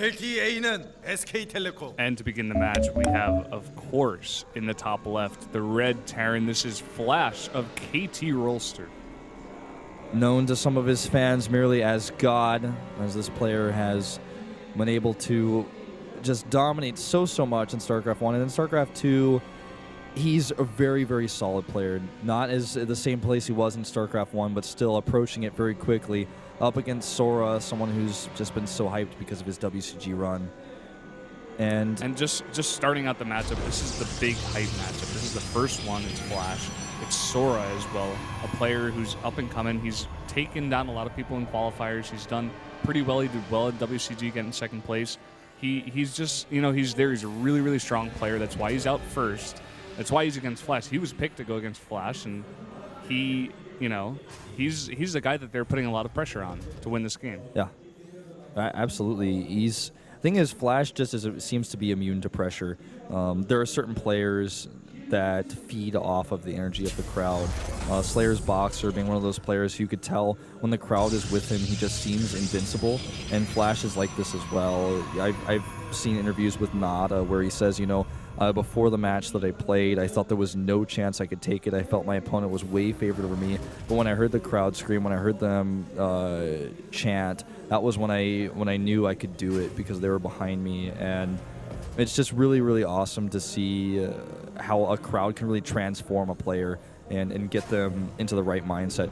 LTA는 SK텔레콤. And to begin the match, we have, of course, in the top left, the red Terran. This is FlaSh of KT Rolster. Known to some of his fans merely as God, as this player has been able to just dominate so much in StarCraft 1. And in StarCraft 2, he's a very, very solid player. Not as the same place he was in StarCraft 1, but still approaching it very quickly. Up against Sora, someone who's just been so hyped because of his WCG run. And just starting out the matchup, this is the big hype matchup. This is the first one. It's FlaSh. It's Sora as well, a player who's up and coming. He's taken down a lot of people in qualifiers. He's done pretty well. He did well at WCG, getting second place. He's just, you know, he's there. He's a really, really strong player. That's why he's out first. That's why he's against FlaSh. He was picked to go against FlaSh, and he, you know, he's the guy that they're putting a lot of pressure on to win this game. Yeah, absolutely. Thing is, FlaSh just seems to be immune to pressure. There are certain players that feed off of the energy of the crowd. Slayer's Boxer being one of those players who you could tell when the crowd is with him, he just seems invincible. And FlaSh is like this as well. I've seen interviews with Nada where he says, you know, before the match that I played, I thought there was no chance I could take it. I felt my opponent was way favored over me. But when I heard the crowd scream, when I heard them chant, that was when I knew I could do it because they were behind me. And it's just really, really awesome to see how a crowd can really transform a player and get them into the right mindset.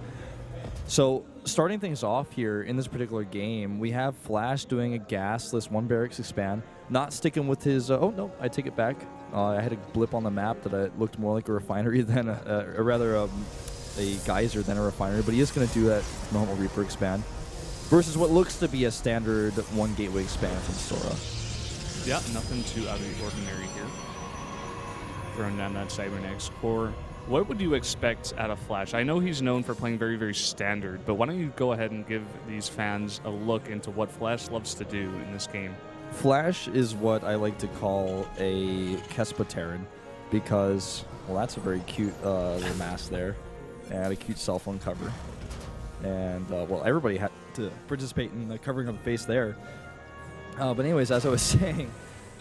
So starting things off here in this particular game, we have FlaSh doing a gasless one barracks expand, not sticking with his, oh no, I take it back. I had a blip on the map that it looked more like a refinery than a geyser than a refinery, but he is going to do that normal Reaper expand versus what looks to be a standard one gateway expand from Sora. Yeah, nothing too out of the ordinary here. Throwing down that Cybernetics core. What would you expect out of FlaSh? I know he's known for playing very, very standard, but why don't you go ahead and give these fans a look into what FlaSh loves to do in this game? FlaSh is what I like to call a Kespa Terran because, well, that's a very cute little mask there and a cute cell phone cover. And, well, everybody had to participate in the covering of the face there. But anyways, as I was saying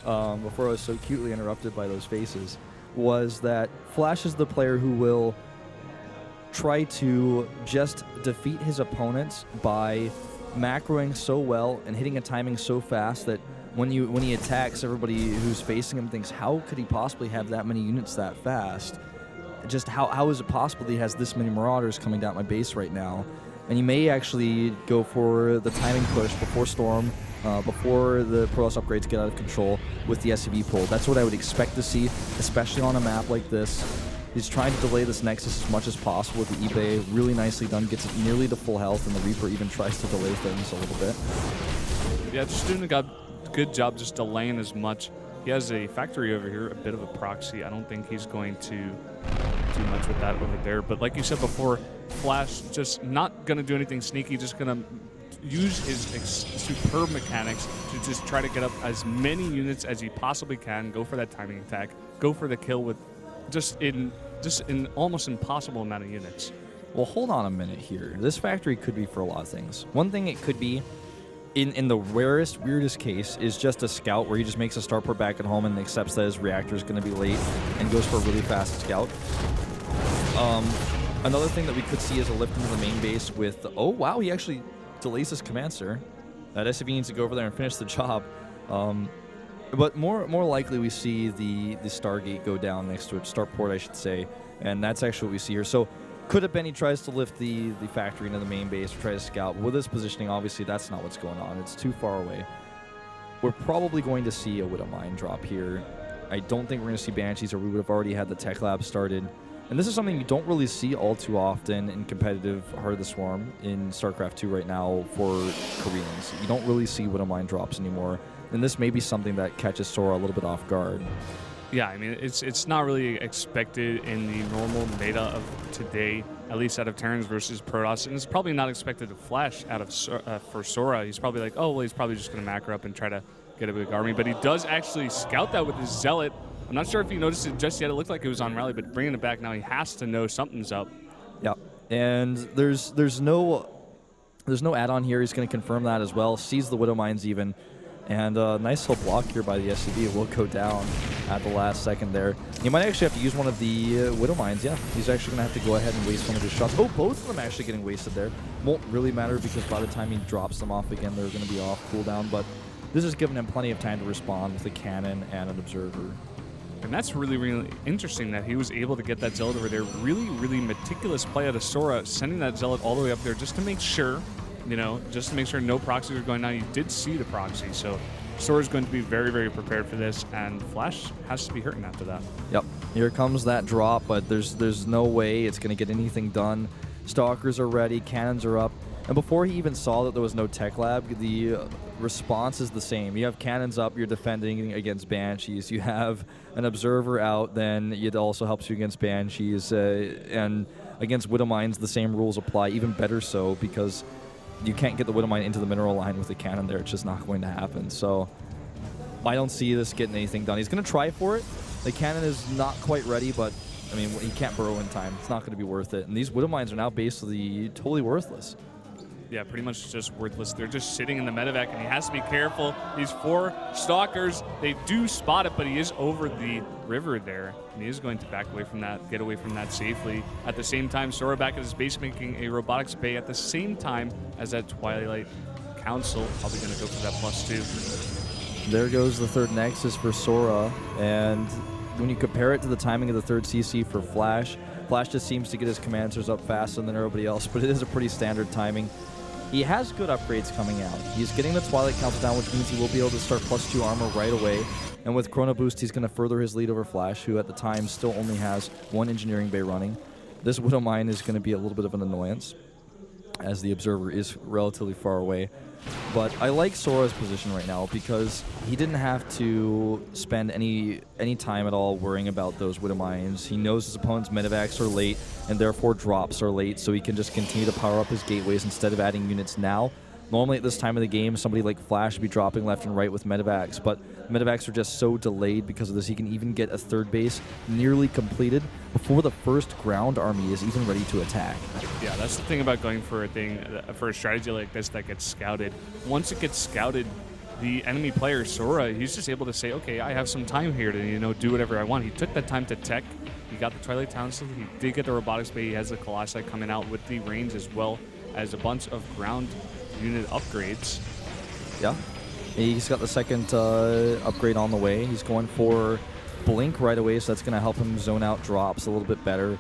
before I was so cutely interrupted by those faces, was that FlaSh is the player who will try to just defeat his opponents by macroing so well and hitting a timing so fast that when he attacks, everybody who's facing him thinks, how could he possibly have that many units that fast? Just how is it possible that he has this many Marauders coming down my base right now? And you may actually go for the timing push before Storm, before the Protoss upgrades get out of control with the SCV pull. That's what I would expect to see, especially on a map like this. He's trying to delay this Nexus as much as possible with the eBay. Really nicely done, gets it nearly to full health, and the Reaper even tries to delay things a little bit. Yeah, just doing a good job just delaying as much. He has a factory over here, a bit of a proxy. I don't think he's going to do much with that over there. But like you said before, FlaSh just not going to do anything sneaky, just going to use his superb mechanics to just try to get up as many units as he possibly can, go for that timing attack, go for the kill with just in almost impossible amount of units. Well, hold on a minute here. This factory could be for a lot of things. One thing it could be, in the rarest, weirdest case, is just a scout where he just makes a starport back at home and accepts that his reactor is going to be late and goes for a really fast scout. Another thing that we could see is a lift into the main base with, oh wow, he actually delays his command, sir. That SCV needs to go over there and finish the job. But more likely we see the Stargate go down next to it, starport I should say, and that's actually what we see here. So could have been he tries to lift the factory into the main base or try to scout. With his positioning, obviously that's not what's going on. It's too far away. We're probably going to see a Widow Mine drop here. I don't think we're going to see Banshees, or we would have already had the tech lab started. And this is something you don't really see all too often in competitive Heart of the Swarm in StarCraft 2 right now for Koreans. You don't really see Widow Mine drops anymore. And this may be something that catches Sora a little bit off guard. Yeah, I mean, it's not really expected in the normal meta of today, at least out of Terrans versus Protoss, and it's probably not expected to FlaSh out of for Sora. He's probably like, oh, well, he's probably just going to macro up and try to get a big army, but he does actually scout that with his Zealot. I'm not sure if you noticed it just yet. It looked like it was on rally, but bringing it back now, he has to know something's up. Yeah, and there's no add-on here. He's going to confirm that as well. Sees the Widow Mines even. And a nice little block here by the SCV will go down at the last second there. He might actually have to use one of the Widow Mines. Yeah, he's actually going to have to go ahead and waste one of his shots. Oh, both of them actually getting wasted there. Won't really matter because by the time he drops them off again, they're going to be off cooldown. But this has given him plenty of time to respond with a cannon and an observer. And that's really, really interesting that he was able to get that Zealot over there. Really, really meticulous play out of Sora, sending that Zealot all the way up there just to make sure, you know, just to make sure no proxies are going down. You did see the proxy, so Sora's going to be very, very prepared for this, and FlaSh has to be hurting after that. Yep, here comes that drop, but there's no way it's going to get anything done. Stalkers are ready, cannons are up, and before he even saw that there was no tech lab, the response is the same. You have cannons up, you're defending against Banshees. You have an observer out, then it also helps you against Banshees, and against Widow Mines, the same rules apply, even better so, because you can't get the Widow Mine into the mineral line with a cannon there. It's just not going to happen. So I don't see this getting anything done. He's going to try for it. The cannon is not quite ready, but I mean, he can't burrow in time. It's not going to be worth it. And these Widow Mines are now basically totally worthless. Yeah, pretty much just worthless. They're just sitting in the medevac, and he has to be careful. These 4 Stalkers, they do spot it, but he is over the river there, and he is going to back away from that, get away from that safely. At the same time, Sora back at his base making a robotics bay at the same time as that Twilight Council. Probably going to go for that +2. There goes the third Nexus for Sora, and when you compare it to the timing of the third CC for FlaSh, FlaSh just seems to get his commanders up faster than everybody else, but it is a pretty standard timing. He has good upgrades coming out. He's getting the Twilight Council down, which means he will be able to start +2 armor right away. And with Chrono Boost, he's going to further his lead over FlaSh, who at the time still only has 1 engineering bay running. This Widow Mine is going to be a little bit of an annoyance, as the observer is relatively far away. But I like Sora's position right now because he didn't have to spend any time at all worrying about those Widow Mines. He knows his opponent's medevacs are late and therefore drops are late, so he can just continue to power up his gateways instead of adding units now. Normally at this time of the game, somebody like FlaSh would be dropping left and right with medevacs, but medevacs are just so delayed because of this. He can even get a third base nearly completed before the first ground army is even ready to attack. Yeah, that's the thing about going for a strategy like this that gets scouted. Once it gets scouted, the enemy player, Sora, he's just able to say, okay, I have some time here to, you know, do whatever I want. He took that time to tech. He got the Twilight Council. He did get the robotics bay. He has the Colossi coming out with the range as well as a bunch of ground unit upgrades. Yeah, he's got the second upgrade on the way. He's going for Blink right away, so that's going to help him zone out drops a little bit better.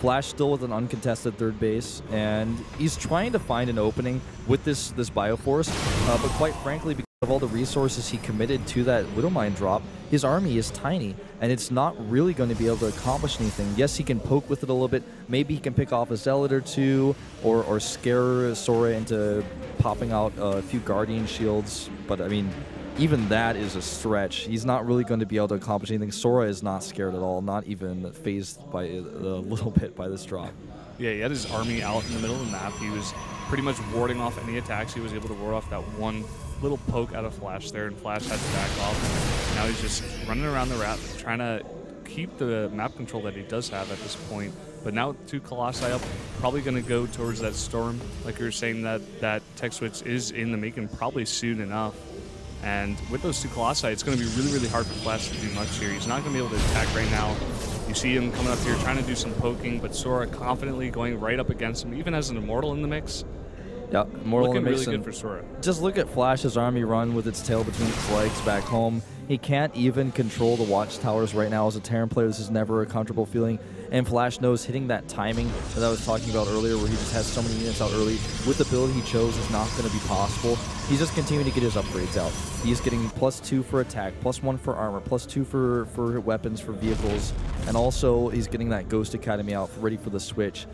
FlaSh still with an uncontested third base, and he's trying to find an opening with this Bioforce, but quite frankly, because of all the resources he committed to that Widow Mine drop, his army is tiny, and it's not really going to be able to accomplish anything. Yes, he can poke with it a little bit. Maybe he can pick off a Zealot or two, or scare Sora into popping out a few Guardian shields, but I mean, even that is a stretch. He's not really going to be able to accomplish anything. Sora is not scared at all, not even phased by a little bit by this drop. Yeah, he had his army out in the middle of the map. He was pretty much warding off any attacks. He was able to ward off that one little poke out of FlaSh there, and FlaSh had to back off. Now he's just running around the map, trying to keep the map control that he does have at this point. But now 2 Colossi up, probably going to go towards that Storm. Like you were saying, that tech switch is in the making probably soon enough. And with those 2 Colossi, it's going to be really, really hard for FlaSh to do much here. He's not going to be able to attack right now. You see him coming up here trying to do some poking, but Sora confidently going right up against him, even as an Immortal in the mix. Yeah, Immortal looking in the mix. really good for Sora. Just look at FlaSh's army run with its tail between its legs back home. He can't even control the watchtowers right now. As a Terran player, this is never a comfortable feeling. And FlaSh knows hitting that timing that I was talking about earlier, where he just has so many units out early, with the build he chose, is not going to be possible. He's just continuing to get his upgrades out. He's getting +2 for attack, +1 for armor, +2 for weapons, for vehicles, and also he's getting that Ghost Academy out, ready for the switch.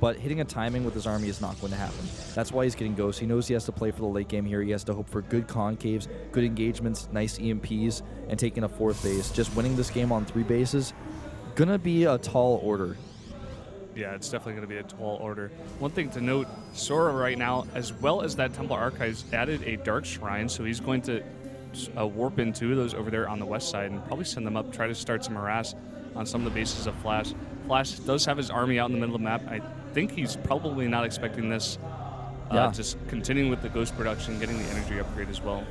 But hitting a timing with his army is not going to happen. That's why he's getting Ghost. He knows he has to play for the late game here. He has to hope for good concaves, good engagements, nice EMPs, and taking a 4th base. Just winning this game on 3 bases, gonna be a tall order. Yeah, it's definitely going to be a tall order. One thing to note, Sora right now, as well as that Temple Archives, added a Dark Shrine, so he's going to warp in 2 of those over there on the west side and probably send them up, try to start some harass on some of the bases of FlaSh. FlaSh does have his army out in the middle of the map. I think he's probably not expecting this. Yeah. Just continuing with the Ghost production, getting the energy upgrade as well.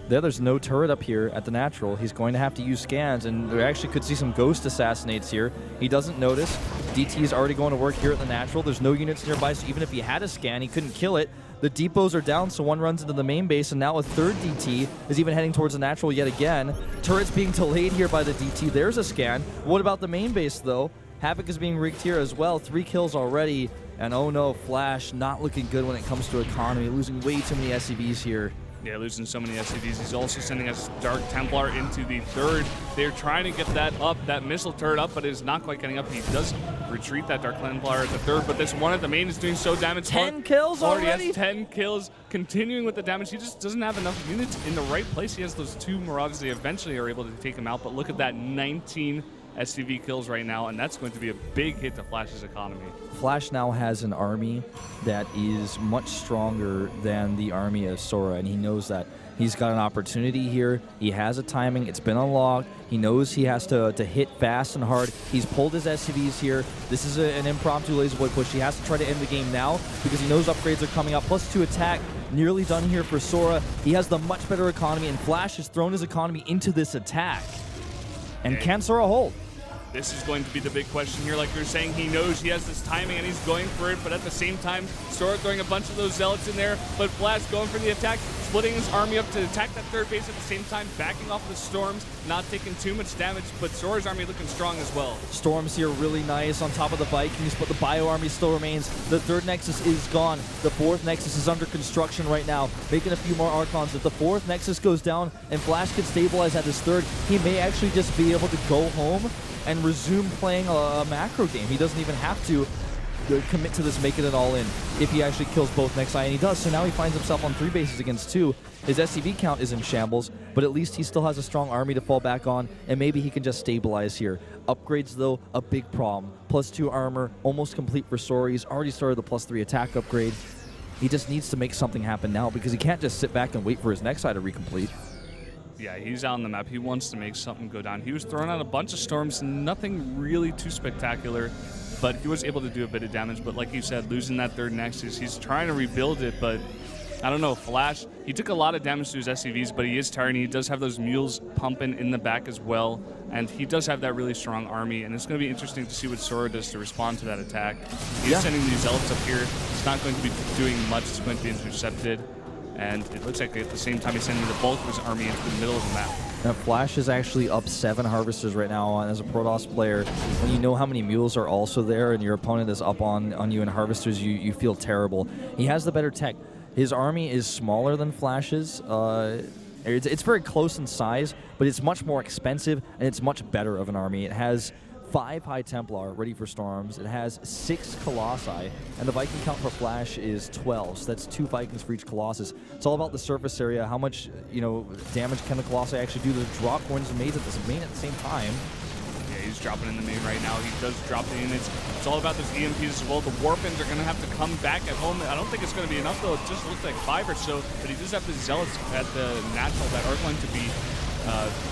There's no turret up here at the natural. He's going to have to use scans, and we actually could see some ghost assassinates here. He doesn't notice. DT is already going to work here at the natural. There's no units nearby, so even if he had a scan, he couldn't kill it. The depots are down, so one runs into the main base, and now a third DT is even heading towards the natural yet again. Turret's being delayed here by the DT. There's a scan. What about the main base, though? Havoc is being rigged here as well. 3 kills already, and oh no, FlaSh not looking good when it comes to economy, losing way too many SCVs here. Yeah, losing so many SCVs. He's also sending us Dark Templar into the third. They're trying to get that up, that missile turret up, but it's not quite getting up. He does retreat that Dark Templar at the third, but this one at the main is doing so damage. 10 kills already? Has 10 kills, continuing with the damage. He just doesn't have enough units in the right place. He has those 2 Marauders. They eventually are able to take him out, but look at that, 19 SCV kills right now, and that's going to be a big hit to FlaSh's economy. FlaSh now has an army that is much stronger than the army of Sora, and he knows that. He's got an opportunity here. He has a timing. It's been unlocked. He knows he has to hit fast and hard. He's pulled his SCVs here. This is an impromptu laser boy push. He has to try to end the game now because he knows upgrades are coming up. +2 attack. Nearly done here for Sora. He has the much better economy, and FlaSh has thrown his economy into this attack. And can Sora hold? This is going to be the big question here. Like you're saying, he knows he has this timing and he's going for it, but at the same time, Sora throwing a bunch of those zealots in there, but FlaSh going for the attack, splitting his army up to attack that third base at the same time, backing off the storms, not taking too much damage, but Sora's army looking strong as well. Storms here really nice on top of the Vikings, but the Bio army still remains. The third Nexus is gone. The fourth Nexus is under construction right now, making a few more Archons. If the fourth Nexus goes down and FlaSh can stabilize at his third, he may actually just be able to go home and resume playing a macro game. He doesn't even have to commit to this, making it all in, if he actually kills both Nexi, and he does. So now he finds himself on 3 bases against 2. His SCV count is in shambles, but at least he still has a strong army to fall back on, and maybe he can just stabilize here. Upgrades, though, a big problem. +2 armor, almost complete for Sora. He's already started the +3 attack upgrade. He just needs to make something happen now because he can't just sit back and wait for his Nexi to recomplete. Yeah, he's out on the map. He wants to make something go down. He was throwing out a bunch of storms, nothing really too spectacular, but he was able to do a bit of damage. But like you said, losing that third Nexus, he's trying to rebuild it, but I don't know, FlaSh, he took a lot of damage to his SCVs, but he is tired, and he does have those mules pumping in the back as well, and he does have that really strong army, and it's going to be interesting to see what Sora does to respond to that attack. He's sending these zealots up here. It's not going to be doing much. It's going to be intercepted. And it looks like at the same time he's sending the bulk of his army into the middle of the map. Now, FlaSh is actually up 7 Harvesters right now as a Protoss player. When you know how many mules are also there and your opponent is up on you in Harvesters, you feel terrible. He has the better tech. His army is smaller than FlaSh's. It's very close in size, but it's much more expensive, and it's much better of an army. It has 5 High Templar ready for storms. It has 6 Colossi, and the Viking count for FlaSh is 12, so that's 2 Vikings for each Colossus. It's all about the surface area, how much damage can the Colossi actually do. The drop coins and maids at this main at the same time. Yeah, he's dropping in the main right now. He does drop the units. It's all about those EMPs as well. The Warpins are going to have to come back at home. I don't think it's going to be enough, though. It just looks like 5 or so, but he does have the Zealots at the natural that are going to be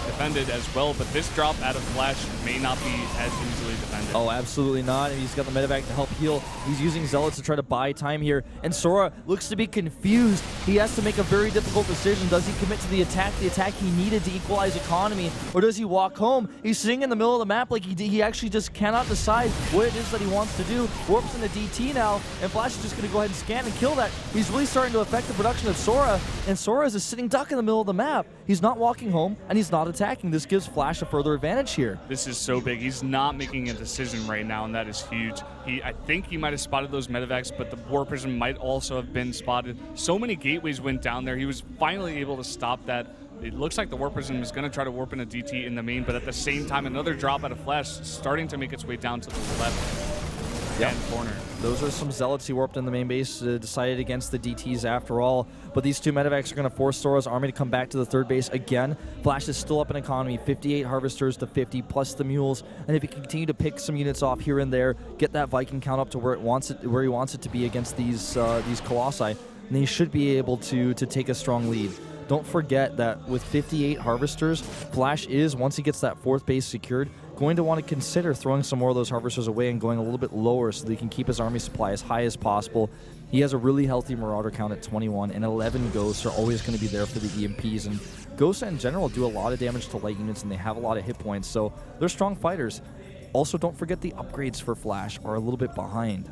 defended as well, but this drop out of FlaSh may not be as easily defended. Oh, absolutely not. He's got the medevac to help heal. He's using Zealots to try to buy time here, and Sora looks to be confused. He has to make a very difficult decision. Does he commit to the attack he needed to equalize economy, or does he walk home? He's sitting in the middle of the map like he actually just cannot decide what it is that he wants to do. Warps into DT now, and FlaSh is just going to go ahead and scan and kill that. He's really starting to affect the production of Sora, and Sora is a sitting duck in the middle of the map. He's not walking home, and he's not attacking. This gives FlaSh a further advantage here. This is so big. He's not making a decision right now, and that is huge. I think he might have spotted those medevacs, but the War Prison might also have been spotted. So many gateways went down there. He was finally able to stop that. It looks like the War Prison is going to try to warp in a DT in the main, but at the same time, another drop out of FlaSh starting to make its way down to the left. Corner. Those are some Zealots he warped in the main base, decided against the DTs after all. But these 2 medevacs are going to force Sora's army to come back to the third base again. FlaSh is still up in economy, 58 Harvesters to 50, plus the mules. And if he can continue to pick some units off here and there, get that Viking count up to where he wants it to be against these Colossi, then he should be able to take a strong lead. Don't forget that with 58 Harvesters, FlaSh is, once he gets that 4th base secured, going to want to consider throwing some more of those Harvesters away and going a little bit lower so that he can keep his army supply as high as possible. He has a really healthy Marauder count at 21, and 11 Ghosts are always going to be there for the EMPs. And Ghosts in general do a lot of damage to light units, and they have a lot of hit points, so they're strong fighters. Also, don't forget the upgrades for FlaSh are a little bit behind.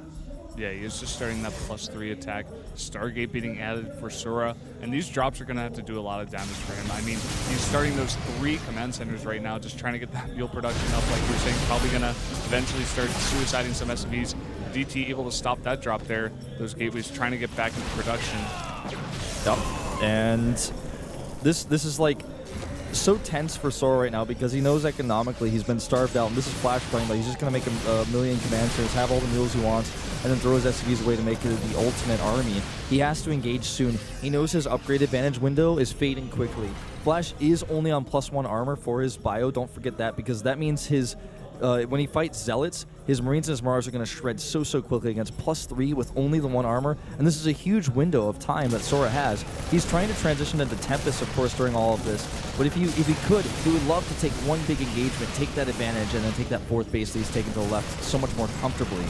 Yeah, he is just starting that +3 attack. Stargate being added for Sora, and these drops are going to have to do a lot of damage for him. I mean, he's starting those 3 command centers right now, just trying to get that fuel production up, like you were saying, probably going to eventually start suiciding some SMEs. DT able to stop that drop there. Those gateways trying to get back into production. Yep, and this is like so tense for Sora right now because he knows economically he's been starved out, and this is FlaSh playing, but he's just going to make a million command centers, have all the mules he wants, and then throw his SCVs away to make it the ultimate army. He has to engage soon. He knows his upgrade advantage window is fading quickly. FlaSh is only on +1 armor for his bio, don't forget that, because that means his when he fights Zealots, his Marines and his Mars are going to shred so quickly against +3 with only the 1 armor, and this is a huge window of time that Sora has. He's trying to transition into Tempest, of course, during all of this, but if he could, he would love to take one big engagement, take that advantage, and then take that 4th base that he's taken to the left so much more comfortably.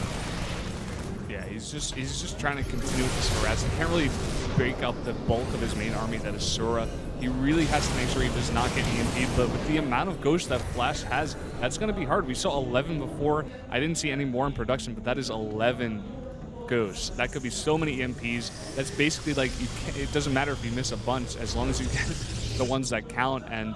Yeah, he's just trying to continue with this harass. He can't really break up the bulk of his main army that is Sora. He really has to make sure he does not get EMP'd, but with the amount of ghosts that FlaSh has, that's going to be hard. We saw 11 before. I didn't see any more in production, but that is 11 ghosts. That could be so many EMPs. That's basically like, it doesn't matter if you miss a bunch, as long as you get the ones that count, and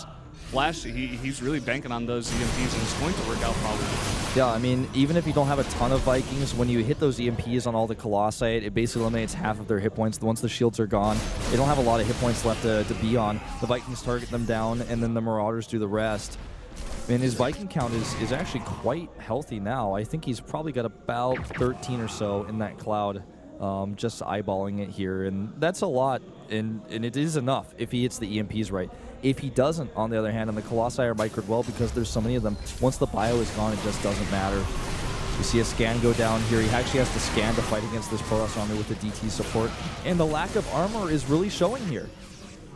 FlaSh, he's really banking on those EMPs, and it's going to work out probably. Yeah, I mean, even if you don't have a ton of Vikings, when you hit those EMPs on all the Colossi, it basically eliminates half of their hit points. Once the shields are gone, they don't have a lot of hit points left to be on. The Vikings target them down, and then the Marauders do the rest. And his Viking count is actually quite healthy now. I think he's probably got about 13 or so in that cloud, just eyeballing it here. And that's a lot, and it is enough if he hits the EMPs right. If he doesn't, on the other hand, and the Colossi are microed well because there's so many of them, once the bio is gone, it just doesn't matter. You see a scan go down here. He actually has to scan to fight against this Protoss army with the DT support. And the lack of armor is really showing here.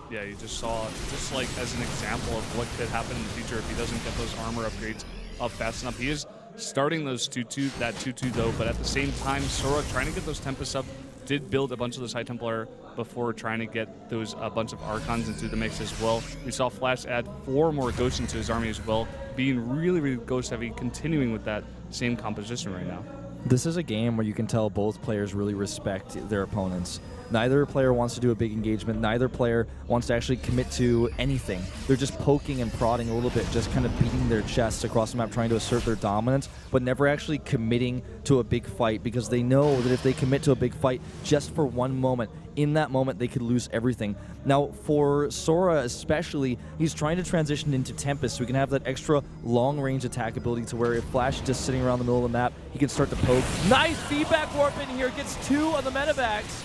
Yeah, you just saw, just like as an example of what could happen in the future if he doesn't get those armor upgrades up fast enough. He is starting those 2-2, that 2-2 though, but at the same time, Sora trying to get those Tempests up, did build a bunch of those High Templar before trying to get those a bunch of Archons into the mix as well. We saw FlaSh add 4 more Ghosts into his army as well, being really Ghost heavy, continuing with that same composition right now. This is a game where you can tell both players really respect their opponents. Neither player wants to do a big engagement. Neither player wants to actually commit to anything. They're just poking and prodding a little bit, just kind of beating their chests across the map, trying to assert their dominance, but never actually committing to a big fight, because they know that if they commit to a big fight just for one moment, in that moment they could lose everything. Now, for Sora especially, he's trying to transition into Tempest so he can have that extra long-range attack ability to where if FlaSh is just sitting around the middle of the map, he can start to poke. Nice feedback warp in here, gets 2 on the medevacs.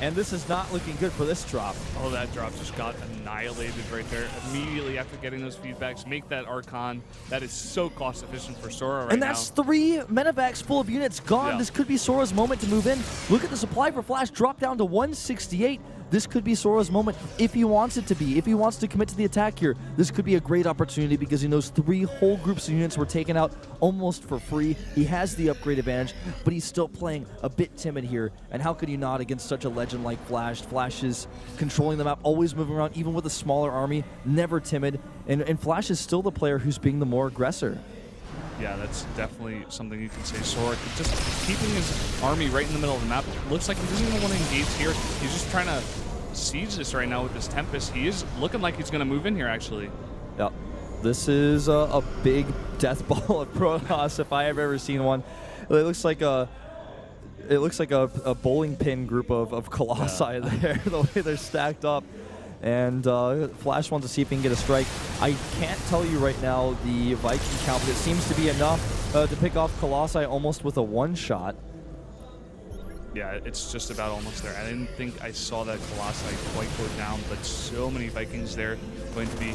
And this is not looking good for this drop. Oh, that drop just got annihilated right there. Immediately after getting those feedbacks, make that Archon. That is so cost efficient for Sora right now. And that's 3 medevacs full of units gone. Yeah. This could be Sora's moment to move in. Look at the supply for FlaSh, drop down to 168. This could be Sora's moment if he wants it to be. If he wants to commit to the attack here, this could be a great opportunity because he knows 3 whole groups of units were taken out almost for free. He has the upgrade advantage, but he's still playing a bit timid here. And how could you not against such a legend like FlaSh? FlaSh is controlling the map, always moving around, even with a smaller army, never timid. And FlaSh is still the player who's being the more aggressor. Yeah, that's definitely something you can say. Sora just keeping his army right in the middle of the map. Looks like he doesn't even want to engage here. He's just trying to siege this right now with this Tempest. He is looking like he's going to move in here, actually. Yeah, this is a big death ball of Protoss if I have ever seen one. It looks like a bowling pin group of Colossi there, the way they're stacked up. And FlaSh wants to see if he can get a strike. I can't tell you right now the Viking count, but it seems to be enough to pick off Colossi almost with a one-shot. Yeah, it's just about almost there. I didn't think I saw that Colossi quite go down, but so many Vikings there, going to be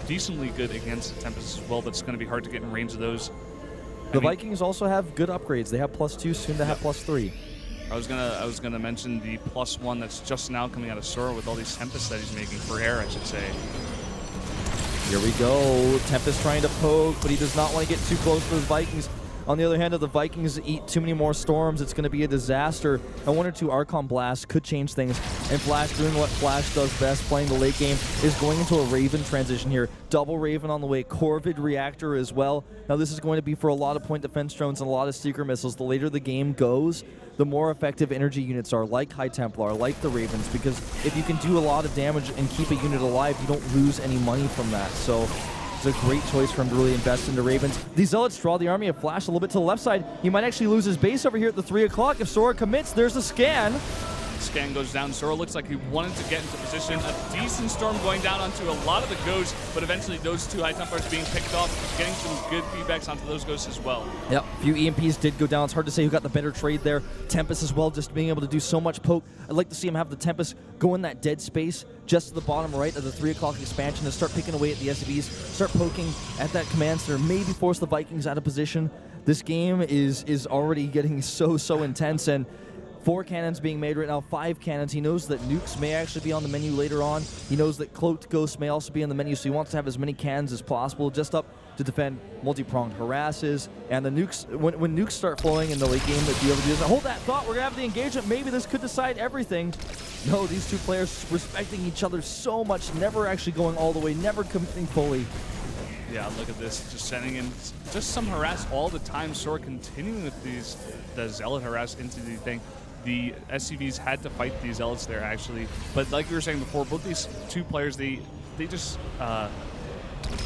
decently good against Tempest as well, but it's going to be hard to get in range of those. The Vikings also have good upgrades. They have +2, soon to have +3. I was gonna mention the +1 that's just now coming out of Sora with all these Tempests that he's making for air, I should say. Here we go. Tempest trying to poke, but he does not want to get too close to those Vikings. On the other hand, if the Vikings eat too many more storms, it's going to be a disaster. And 1 or 2 Archon blasts could change things. And FlaSh doing what FlaSh does best, playing the late game, is going into a Raven transition here. Double Raven on the way, Corvid Reactor as well. Now this is going to be for a lot of point defense drones and a lot of Seeker missiles. The later the game goes, the more effective energy units are, like High Templar, like the Ravens, because if you can do a lot of damage and keep a unit alive, you don't lose any money from that. So it's a great choice for him to really invest into Ravens. The Zealots draw the army of FlaSh a little bit to the left side. He might actually lose his base over here at the 3 o'clock. If Sora commits, there's a scan. Scan goes down. Sora looks like he wanted to get into position. A decent storm going down onto a lot of the ghosts, but eventually those 2 High Templars being picked off, getting some good feedbacks onto those ghosts as well. Yep, a few EMPs did go down. It's hard to say who got the better trade there. Tempest as well, just being able to do so much poke. I'd like to see him have the Tempest go in that dead space just to the bottom right of the 3 o'clock expansion and start picking away at the SCVs, start poking at that command center, maybe force the Vikings out of position. This game is already getting so intense, and 4 cannons being made right now, 5 cannons. He knows that nukes may actually be on the menu later on. He knows that cloaked ghosts may also be on the menu, so he wants to have as many cannons as possible just up to defend multi-pronged harasses. And the nukes, when nukes start flowing in the late game, that be able to do this. Hold that thought, we're gonna have the engagement. Maybe this could decide everything. No, these 2 players respecting each other so much, never actually going all the way, never committing fully. Yeah, look at this, just sending in just some harass all the time. Sora continuing with the Zealot harass into the thing. The SCVs had to fight these Zealots there, actually. But like we were saying before, both these 2 players, they just,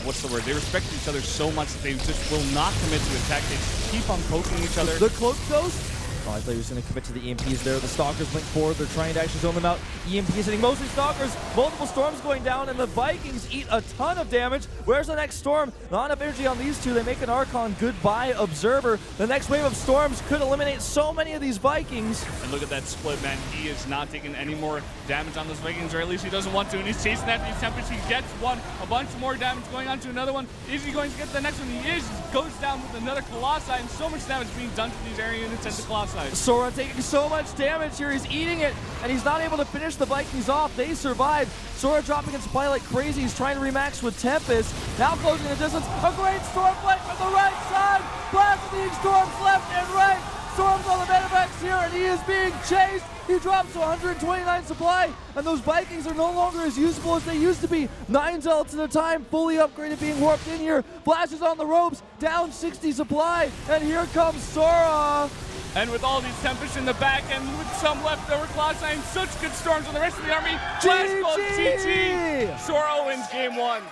what's the word? They respect each other so much that they just will not commit to attack. They just keep on poking each other. The cloak ghost? Oh, I thought he was going to commit to the EMPs there. The Stalkers went forward. They're trying to actually zone them out. EMPs hitting mostly Stalkers. Multiple storms going down, and the Vikings eat a ton of damage. Where's the next storm? Not enough energy on these 2. They make an Archon. Goodbye, Observer. The next wave of storms could eliminate so many of these Vikings. And look at that split, man. He is not taking any more damage on those Vikings, or at least he doesn't want to, and he's chasing after these Tempests. He gets one. A bunch more damage going on to another one. Is he going to get the next one? He is. He goes down with another Colossi, and so much damage being done to these area units and the Colossi. Sora taking so much damage here. He's eating it, and he's not able to finish the Vikings off. They survive. Sora dropping in supply like crazy. He's trying to remax with Tempest. Now closing the distance. A great storm flank from the right side. Blasting storms left and right. Storms on the Medivacs here, and he is being chased. He drops to 129 supply, and those Vikings are no longer as usable as they used to be. 9 Zealots at a time, fully upgraded, being warped in here. FlaSh is on the ropes, down 60 supply, and here comes Sora. And with all these Tempests in the back and with some leftover Colossi and such good storms on the rest of the army, FlaSh goes GG. Sora wins game 1.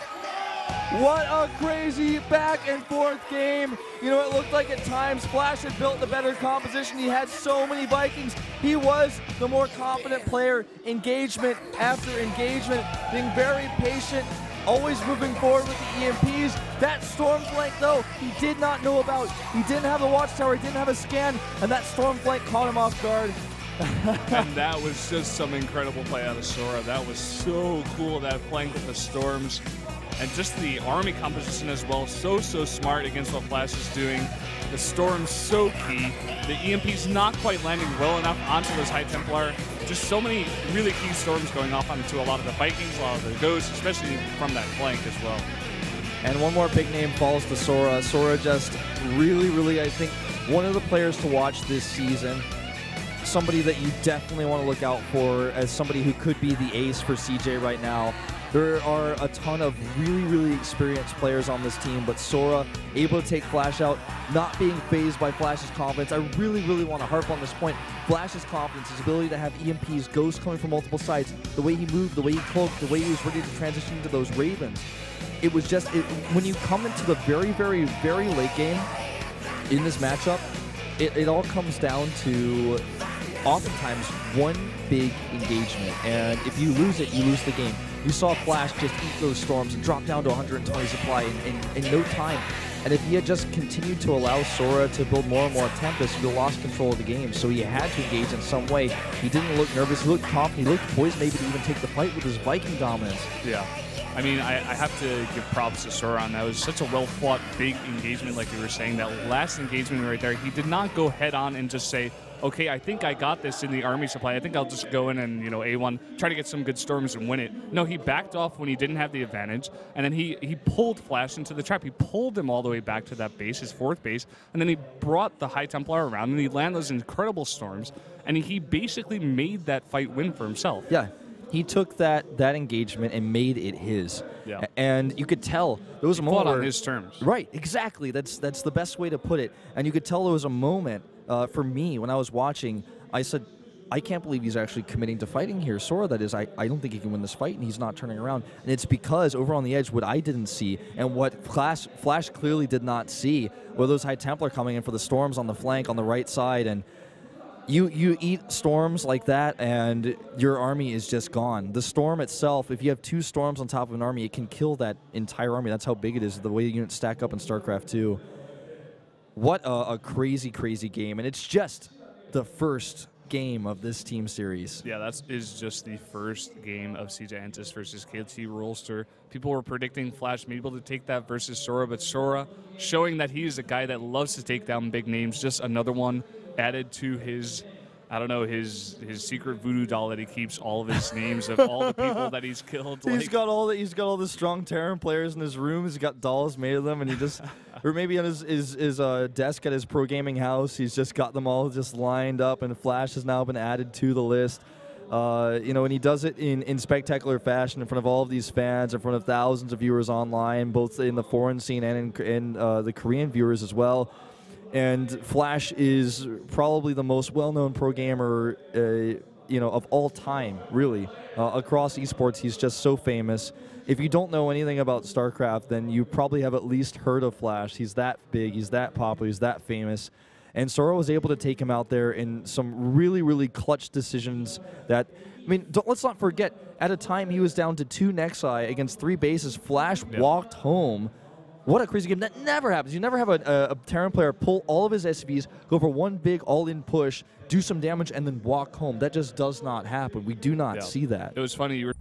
What a crazy back and forth game. You know, it looked like at times FlaSh had built the better composition. He had so many Vikings. He was the more confident player, engagement after engagement, being very patient, always moving forward with the EMPs. That storm flank, though, he did not know about. He didn't have the watchtower, he didn't have a scan, and that storm flank caught him off guard. And that was just some incredible play out of Sora. That was so cool, that flank with the storms. And just the army composition as well, so smart against what FlaSh is doing. The storm's so key. The EMP's not quite landing well enough onto those High Templar. Just so many really key storms going off onto a lot of the Vikings, a lot of the ghosts, especially from that flank as well. And one more big name falls to Sora. Sora just really, I think, one of the players to watch this season. Somebody that you definitely want to look out for as somebody who could be the ace for CJ right now. There are a ton of really experienced players on this team, but Sora able to take FlaSh out, not being fazed by FlaSh's confidence. I really want to harp on this point. FlaSh's confidence, his ability to have EMPs, ghosts coming from multiple sides, the way he moved, the way he cloaked, the way he was ready to transition into those Ravens. It was just, when you come into the very late game in this matchup, it all comes down to oftentimes one big engagement, and if you lose it, you lose the game. You saw FlaSh just eat those storms and drop down to 120 supply in no time. And if he had just continued to allow Sora to build more and more Tempest, he would have lost control of the game. So he had to engage in some way. He didn't look nervous. He looked confident. He looked poised maybe to even take the fight with his Viking dominance. Yeah. I mean, I have to give props to Sora on that. It was such a well-fought, big engagement, like you were saying. That last engagement right there, he did not go head-on and just say, okay, I think I got this in the army supply. I think I'll just go in and, you know, A1, try to get some good storms and win it. No, he backed off when he didn't have the advantage, and then he pulled FlaSh into the trap. He pulled him all the way back to that base, his 4th base, and then he brought the High Templar around, and he landed those incredible storms, and he basically made that fight win for himself. Yeah. He took that engagement and made it his. Yeah. And you could tell there was a moment Fought where, on his terms. Right, exactly. That's the best way to put it. And you could tell there was a moment for me when I was watching. I said, I can't believe he's actually committing to fighting here. Sora, that is, I don't think he can win this fight, and he's not turning around. And it's because over on the edge, what I didn't see and what FlaSh clearly did not see were those High Templar coming in for the storms on the flank on the right side. And you eat storms like that, and your army is just gone. The storm itself, if you have 2 storms on top of an army, it can kill that entire army. That's how big it is, the way the units stack up in Starcraft2. What a crazy, crazy game. And it's just the first game of this team series. Yeah, that is just the first game of CJ Antis versus KT Rolster. People were predicting FlaSh may be able to take that versus Sora, but Sora showing that he is a guy that loves to take down big names. Just another one added to his, I don't know, his secret voodoo doll that he keeps all of his names of all the people that he's killed. He's got all the strong Terran players in his room. He's got dolls made of them, and he just, or maybe on his desk at his pro gaming house, he's just got them all just lined up. And FlaSh has now been added to the list. You know, and he does it in spectacular fashion in front of all of these fans, in front of thousands of viewers online, both in the foreign scene and in the Korean viewers as well. And FlaSh is probably the most well-known pro gamer, you know, of all time, really. Across esports, he's just so famous. If you don't know anything about StarCraft, then you probably have at least heard of FlaSh. He's that big, he's that popular, he's that famous. And Sora was able to take him out there in some really, really clutch decisions that, I mean, let's not forget, at a time he was down to 2 Nexi against 3 bases. FlaSh walked home. What a crazy game. That never happens. You never have a Terran player pull all of his SVs, go for one big all-in push, do some damage, and then walk home. That just does not happen. We do not see that. It was funny. You were